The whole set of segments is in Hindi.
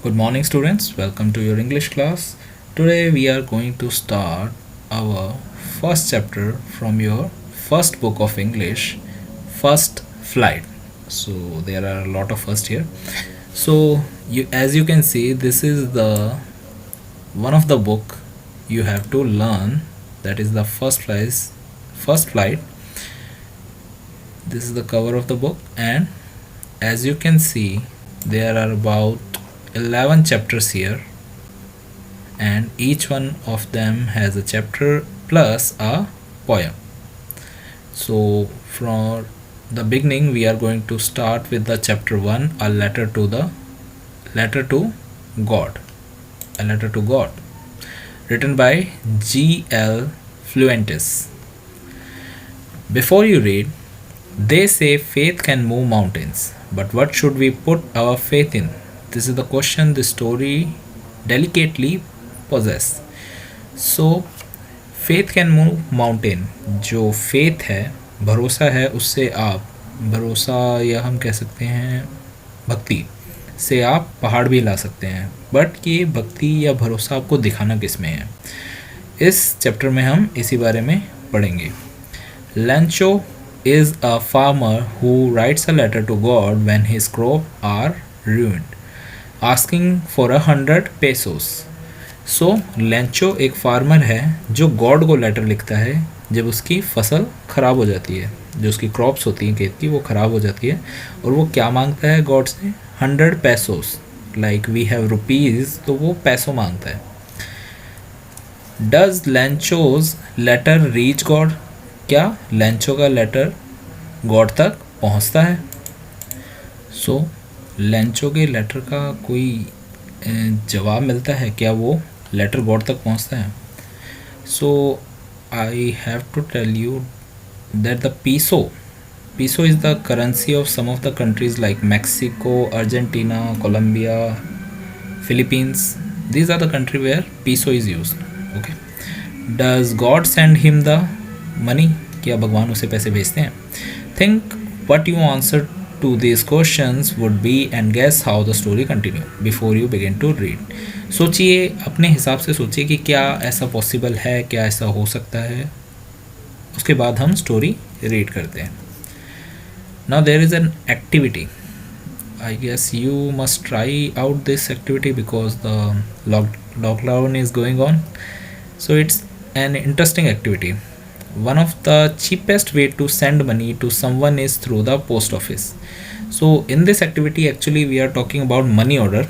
Good morning, students. Welcome to your English class. Today, we are going to start our first chapter from your first book of English, First Flight. So, there are a lot of first here. So, as you can see, this is the one of the book you have to learn. That is the First Flight. First Flight. This is the cover of the book, and as you can see, there are about 11 chapters here, and each one of them has a chapter plus a poem. So from the beginning we are going to start with the chapter 1, a letter to God. A letter to God, written by G.L. Fluentis. Before you read, they say faith can move mountains, but what should we put our faith in? This is the question the story delicately possess. So faith can move mountain. जो faith है, भरोसा है, उससे आप भरोसा या हम कह सकते हैं भक्ति से आप पहाड़ भी ला सकते हैं. बट ये भक्ति या भरोसा आपको दिखाना किस में है, इस चैप्टर में हम इसी बारे में पढ़ेंगे. लैंचो is a farmer who writes a letter to God when his crops are ruined, asking for 100 pesos. So लैंचो एक फार्मर है जो गॉड को लेटर लिखता है जब उसकी फसल ख़राब हो जाती है, जो उसकी क्रॉप्स होती हैं खेत की वो ख़राब हो जाती है, और वो क्या मांगता है गॉड से? 100 pesos. Like we have rupees, तो वो पैसों मांगता है. Does Lencho's letter reach God? क्या लैंचो का लेटर गॉड तक पहुंचता है? सो लैंचो के लेटर का कोई जवाब मिलता है? क्या वो लेटर गॉड तक पहुंचता है? So I have to tell you that the peso is the currency of some of the countries like Mexico, Argentina, Colombia, Philippines. These are the country where peso is use. Okay. Does God send him the money? क्या भगवान उसे पैसे भेजते हैं? Think what you answer to these questions would be and guess how the story continue before you begin to read. सोचिए, अपने हिसाब से सोचिए कि क्या ऐसा पॉसिबल है, क्या ऐसा हो सकता है. उसके बाद हम स्टोरी रीड करते हैं. Now there is an activity. I guess you must try out this activity because the lockdown is going on. So it's an interesting activity. One of the cheapest way to send money to someone is through the post office. So in this activity actually we are talking about money order.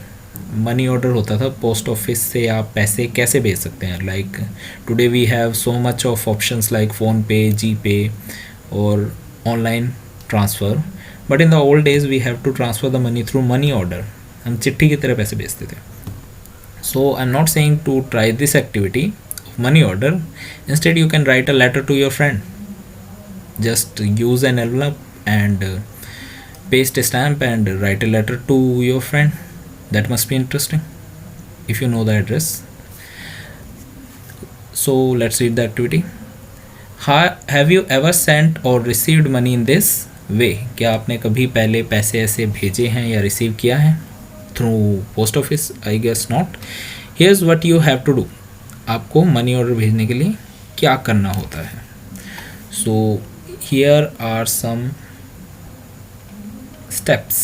Money order होता था पोस्ट ऑफिस से आप पैसे कैसे भेज सकते हैं. Like today we have so much of options like PhonePe, GPay और online transfer. But in the old days we have to transfer the money through money order. हम चिट्ठी की तरह पैसे भेजते थे. So I am not saying to try this activity money order. Instead you can write a letter to your friend. Just use an envelope and paste a stamp and write a letter to your friend. That must be interesting if you know the address. So let's read the activity. Have you ever sent or received money in this way? क्या आपने कभी पहले पैसे ऐसे भेजे हैं या रिसीव किया है through post office? I guess not. Here's what you have to do. आपको मनी ऑर्डर भेजने के लिए क्या करना होता है. So here are some steps.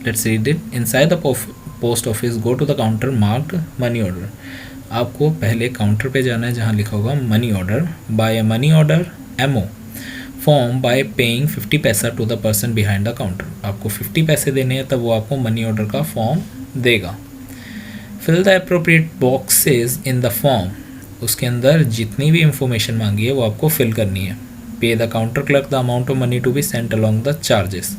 Let's read it. Inside the post office go to the counter marked money order. आपको पहले काउंटर पे जाना है जहाँ लिखा होगा money order. Buy a money order MO form by paying 50 paisa to the person behind the counter. आपको 50 पैसे देने हैं तब वो आपको मनी ऑर्डर का फॉर्म देगा. Fill the appropriate boxes in the form. उसके अंदर जितनी भी इंफॉर्मेशन मांगी है वो आपको फिल करनी है. Pay the counter clerk the amount of money to be sent along the charges.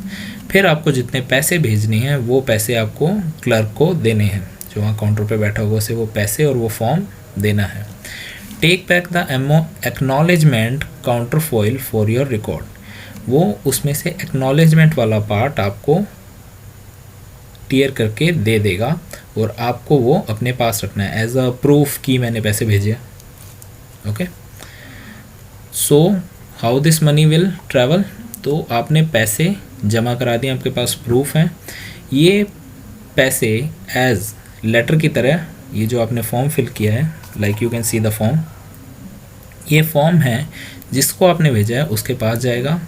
फिर आपको जितने पैसे भेजने हैं वो पैसे आपको क्लर्क को देने हैं, जो वहाँ काउंटर पे बैठा हुआ उसे वो पैसे और वो फॉर्म देना है. Take back the MO acknowledgement counter foil for your record. वो उसमें से एक्नॉलेजमेंट वाला पार्ट आपको टीयर करके दे देगा और आपको वो अपने पास रखना है एज अ प्रूफ कि मैंने पैसे भेजे. Okay. So how this money will travel. तो आपने पैसे जमा करा दिए, आपके पास प्रूफ है. ये पैसे एज लेटर की तरह ये जो आपने फॉर्म फिल किया है, like you can see the form, ये फॉर्म है जिसको आपने भेजा है उसके पास जाएगा,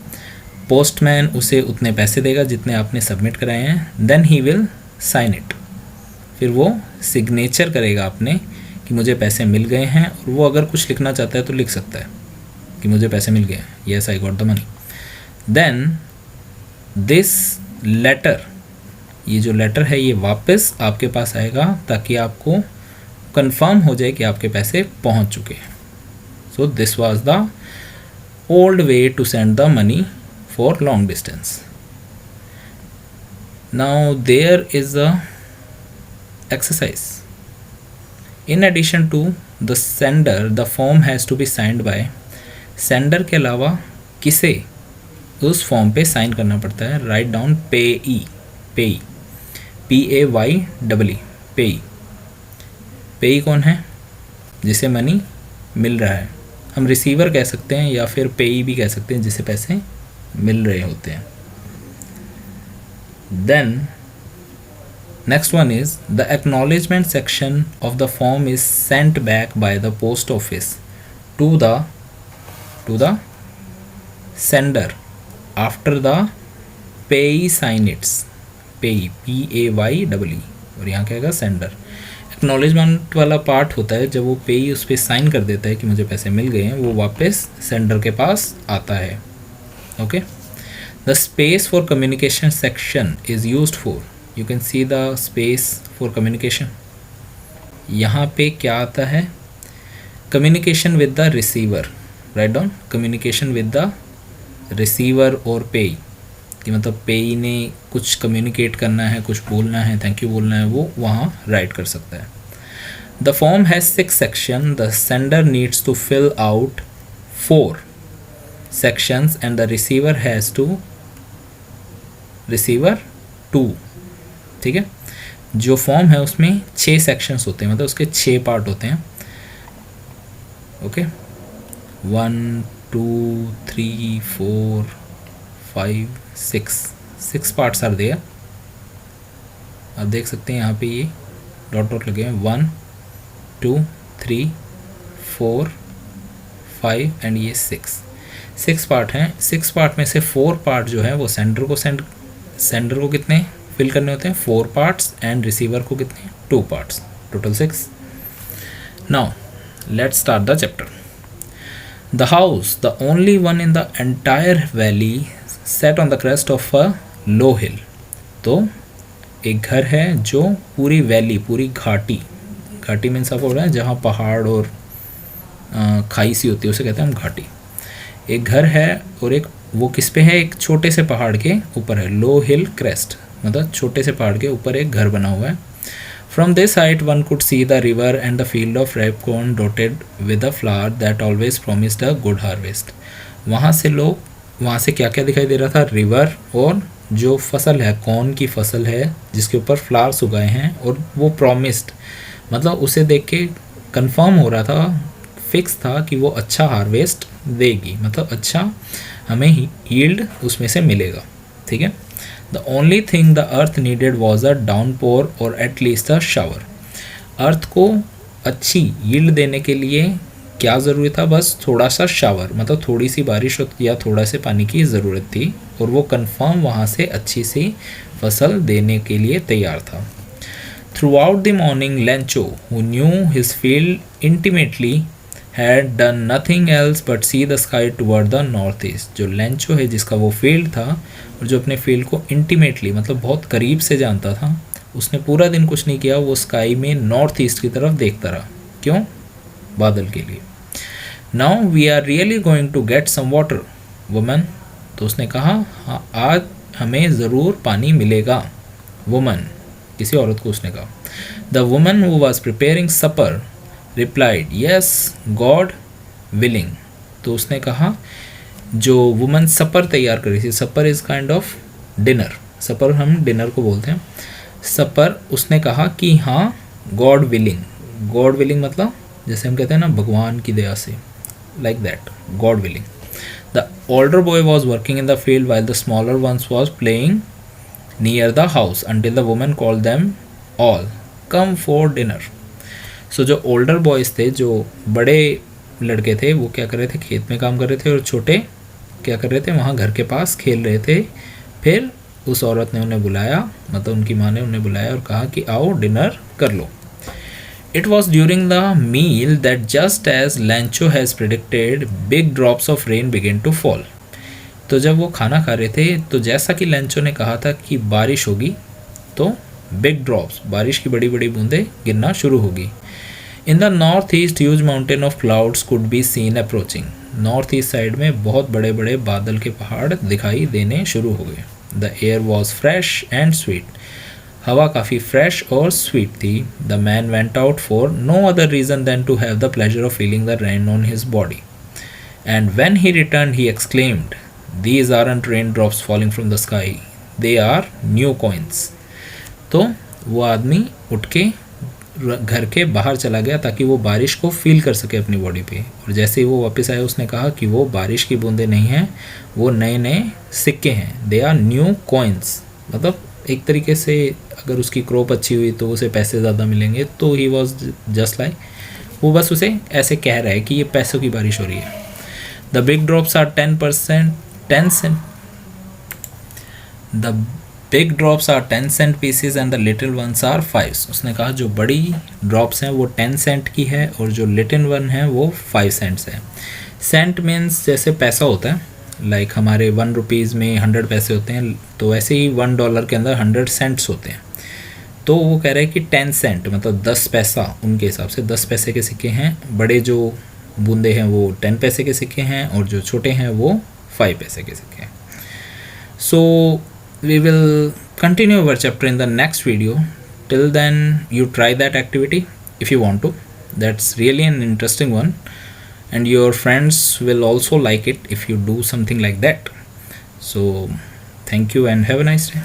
पोस्टमैन उसे उतने पैसे देगा जितने आपने सबमिट कराए हैं, then he will sign it, फिर वो सिग्नेचर करेगा आपने कि मुझे पैसे मिल गए हैं, और वो अगर कुछ लिखना चाहता है तो लिख सकता है कि मुझे पैसे मिल गए, yes I got the money. Then this letter, ये जो लेटर है ये वापस आपके पास आएगा ताकि आपको कंफर्म हो जाए कि आपके पैसे पहुंच चुके हैं। So this was the old way to send the money for long distance. Now there is a exercise. In addition to the sender, the form has to be signed by sender के अलावा किसे उस फॉर्म पे साइन करना पड़ता है। राइट डाउन पेई, पेई, PAYEE, पेई। पेई कौन है? जिसे मनी मिल रहा है, हम रिसीवर कह सकते हैं या फिर पेई भी कह सकते हैं, जिसे पैसे मिल रहे होते हैं। Then next one is the acknowledgement section of the form is sent back by the post office to the sender after the payee sign its, payee, PAYEE, और यहाँ क्या है सेंडर। एक्नॉलेजमेंट वाला पार्ट होता है जब वो पेई उस पर साइन कर देता है कि मुझे पैसे मिल गए हैं, वो वापस सेंडर के पास आता है। Okay, the space for communication section is used for, you can see the space for communication. यहाँ पे क्या आता है? Communication with the receiver, write down communication with the receiver और पेई, कि मतलब पेई ने कुछ कम्युनिकेट करना है, कुछ बोलना है, थैंक यू बोलना है, वो वहाँ राइट कर सकता है। The form has 6 section, the sender needs to fill out 4 sections and the receiver has to receiver 2। ठीक है, जो फॉर्म है उसमें 6 सेक्शंस होते हैं, मतलब उसके 6 पार्ट होते हैं। Okay, 1 2 3 4 5 6 parts are there. आप देख सकते हैं यहाँ पे ये डॉट डॉट लगे हैं, 1 2 3 4 5 एंड ये 6 पार्ट हैं। 6 पार्ट में से 4 पार्ट जो है वो सेंडर को कितने फिल करने होते हैं? 4 पार्ट्स, एंड रिसीवर को कितने? 2 parts, total 6। Now let's start the chapter. The house, the only one in the entire valley, set on the crest of a low hill. तो एक घर है जो पूरी वैली, पूरी घाटी मीन्स आपको बोला है जहाँ पहाड़ और खाई सी होती है उसे कहते हैं हम घाटी। एक घर है और एक वो किस पे है? एक छोटे से पहाड़ के ऊपर है, लो हिल क्रेस्ट, मतलब छोटे से पहाड़ के ऊपर एक घर बना हुआ है। From this height one could see the river and the field of rape corn dotted with a flower that always promised a good harvest. वहाँ से क्या क्या दिखाई दे रहा था? रिवर, और जो फसल है कॉर्न की फसल है जिसके ऊपर फ्लावर्स उगाए हैं, और वो प्रॉमिस्ड मतलब उसे देख के कंफर्म हो रहा था, फिक्स था कि वो अच्छा हार्वेस्ट देगी, मतलब अच्छा हमें यील्ड उसमें से मिलेगा। ठीक है, the only thing the earth needed was a downpour और एट लीस्ट अ शावर। अर्थ को अच्छी यील्ड देने के लिए क्या ज़रूरी था? बस थोड़ा सा शावर, मतलब थोड़ी सी बारिश या थोड़ा से पानी की ज़रूरत थी, और वो कंफर्म वहाँ से अच्छी सी फसल देने के लिए तैयार था। Through out the morning Lencho, who knew his field intimately, had done nothing else but see the sky toward the north east। जो लेंचो है जिसका वो फील्ड था और जो अपने फील्ड को इंटीमेटली मतलब बहुत करीब से जानता था, उसने पूरा दिन कुछ नहीं किया, वो स्काई में नॉर्थ ईस्ट की तरफ देखता रहा। क्यों? बादल के लिए। Now we are really going to get some water woman. तो उसने कहा हाँ आज हमें ज़रूर पानी मिलेगा। वुमन, किसी औरत को उसने कहा। The woman who was preparing supper replied yes God willing. तो उसने कहा, जो वुमन सपर तैयार कर रही थी, सपर इज़ काइंड ऑफ डिनर, सपर हम डिनर को बोलते हैं, सपर, उसने कहा कि हाँ गॉड विलिंग मतलब जैसे हम कहते हैं ना भगवान की दया से, like that, God willing. The older boy was working in the field while the smaller ones was playing near the house until the woman called them all. Come for dinner. So जो ओल्डर बॉयज़ थे, जो बड़े लड़के थे, वो क्या कर रहे थे, खेत में काम कर रहे थे, और छोटे क्या कर रहे थे, वहाँ घर के पास खेल रहे थे। फिर उस औरत ने उन्हें बुलाया, मतलब उनकी माँ ने उन्हें बुलाया और कहा कि आओ डिनर कर लो। It was during the meal that just as Lancho has predicted, big drops of rain began to fall. तो जब वो खाना खा रहे थे, तो जैसा कि लैंचो ने कहा था कि बारिश होगी, तो बिग ड्रॉप्स, बारिश की बड़ी बड़ी बूंदें गिरना शुरू होगी। In the north east huge mountain of clouds could be seen approaching. North east side में बहुत बड़े बड़े बादल के पहाड़ दिखाई देने शुरू हो गए। The air was fresh and sweet. हवा काफ़ी फ्रेश और स्वीट थी। The man went out for no other reason than to have the pleasure of feeling the rain on his body, and when he return he exclaimed, these aren't rain drops falling from the sky, they are new coins. तो वो आदमी उठ के घर के बाहर चला गया ताकि वो बारिश को फील कर सके अपनी बॉडी पे, और जैसे ही वो वापस आया उसने कहा कि वो बारिश की बूंदें नहीं हैं, वो नए नए सिक्के हैं, दे आर न्यू कॉइन्स। मतलब एक तरीके से अगर उसकी क्रॉप अच्छी हुई तो उसे पैसे ज़्यादा मिलेंगे, तो ही वॉज जस्ट लाइक, वो बस उसे ऐसे कह रहा है कि ये पैसों की बारिश हो रही है। The big drops are 10 cent, the big drops are 10 cent pieces and the little ones are 5। उसने कहा जो बड़ी ड्रॉप्स हैं वो 10 सेंट की है और जो लिटिल वन है वो 5 सेंट्स है। सेंट मीन्स जैसे पैसा होता है, लाइक हमारे 1 रुपीज़ में 100 पैसे होते हैं, तो वैसे ही $1 के अंदर 100 सेंट्स होते हैं। तो वो कह रहे हैं कि 10 सेंट मतलब 10 पैसा, उनके हिसाब से 10 पैसे के सिक्के हैं। बड़े जो बूंदे हैं वो 10 पैसे के सिक्के हैं और जो छोटे हैं वो 5 पैसे के सिक्के हैं। सो we will continue our chapter in the next video. Till then, you try that activity if you want to. That's really an interesting one, and your friends will also like it if you do something like that. So thank you and have a nice day.